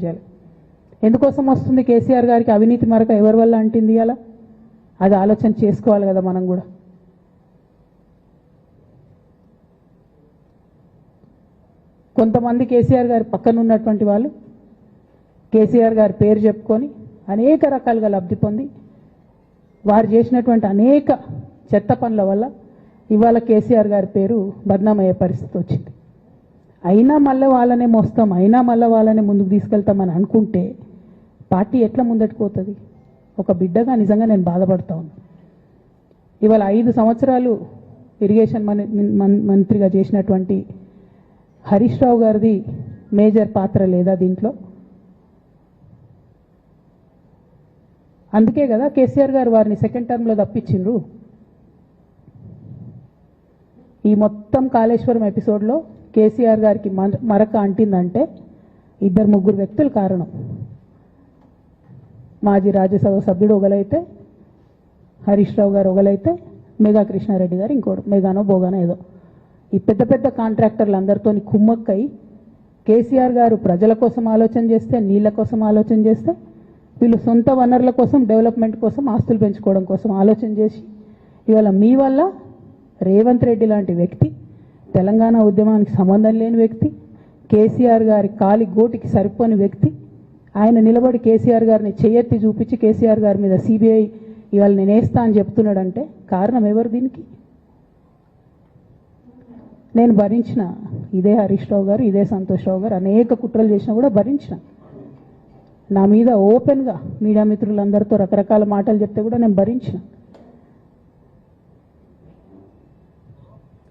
చేయాలి. ఎందుకోసం వస్తుంది కేసీఆర్ గారికి అవినీతి మరక ఎవరి వల్ల అంటింది అలా? అది ఆలోచన చేసుకోవాలి కదా మనం కూడా. కొంతమంది కేసీఆర్ గారి పక్కన ఉన్నటువంటి వాళ్ళు కేసీఆర్ గారి పేరు చెప్పుకొని అనేక రకాలుగా లబ్ధి పొంది వారు చేసినటువంటి అనేక చెత్త పనుల వల్ల ఇవాళ కేసీఆర్ గారి పేరు బద్నామయ్యే పరిస్థితి వచ్చింది. అయినా మళ్ళీ వాళ్ళనే మోస్తాం, అయినా మళ్ళీ వాళ్ళనే ముందుకు తీసుకెళ్తామని అనుకుంటే పార్టీ ఎట్లా ముందటికి పోతుంది? ఒక బిడ్డగా నిజంగా నేను బాధపడతా ఉన్నాను. ఇవాళ 5 సంవత్సరాలు ఇరిగేషన్ మంత్రిగా చేసినటువంటి హరీష్ రావు గారిది మేజర్ పాత్ర లేదా దీంట్లో? అందుకే కదా కేసీఆర్ గారు వారిని సెకండ్ టర్మ్లో తప్పించిండ్రు. ఈ మొత్తం కాళేశ్వరం ఎపిసోడ్లో కేసీఆర్ గారికి మరక అంటిందంటే 2-3 వ్యక్తులు కారణం. మాజీ రాజ్యసభ సభ్యుడు ఒకలైతే, హరీష్ రావు గారు ఒకలైతే, మేఘా కృష్ణారెడ్డి గారు ఇంకోడు, మేఘానో బోగానో ఏదో. ఈ పెద్ద పెద్ద కాంట్రాక్టర్లు అందరితో కుమ్మక్కై కేసీఆర్ గారు ప్రజల కోసం ఆలోచన చేస్తే, నీళ్ల కోసం ఆలోచన చేస్తే, వీళ్ళు సొంత వనరుల కోసం, డెవలప్మెంట్ కోసం, ఆస్తులు పెంచుకోవడం కోసం ఆలోచన చేసి ఇవాళ మీ వల్ల రేవంత్ రెడ్డి లాంటి వ్యక్తి, తెలంగాణ ఉద్యమానికి సంబంధం లేని వ్యక్తి, కేసీఆర్ గారి కాలి గోటికి సరిపోని వ్యక్తి, ఆయన నిలబడి కేసీఆర్ గారిని చేయెత్తి చూపించి కేసీఆర్ గారి మీద సిబిఐ ఇవాళ నేను వేస్తా అని చెప్తున్నాడంటే కారణం ఎవరు దీనికి? నేను భరించిన, ఇదే హరీష్ రావు గారు, ఇదే సంతోష్ రావు గారు అనేక కుట్రలు చేసినా కూడా భరించిన. నా మీద ఓపెన్గా మీడియా మిత్రులందరితో రకరకాల మాటలు చెప్తే కూడా నేను భరించిన.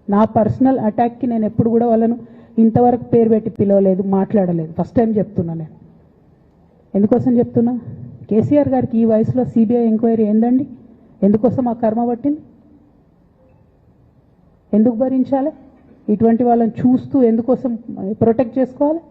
నా పర్సనల్ అటాక్కి నేను ఎప్పుడు కూడా వాళ్ళను ఇంతవరకు పేరు పెట్టి పిలవలేదు, మాట్లాడలేదు. ఫస్ట్ టైం చెప్తున్నా నేను. ఎందుకోసం చెప్తున్నా? కేసీఆర్ గారికి ఈ వయసులో సిబిఐ ఎంక్వైరీ ఏందండి? ఎందుకోసం ఆ కర్మ పట్టింది? ఎందుకు భరించాలి? ఇటువంటి వాళ్ళని చూస్తూ ఎందుకోసం ప్రొటెక్ట్ చేసుకోవాలి?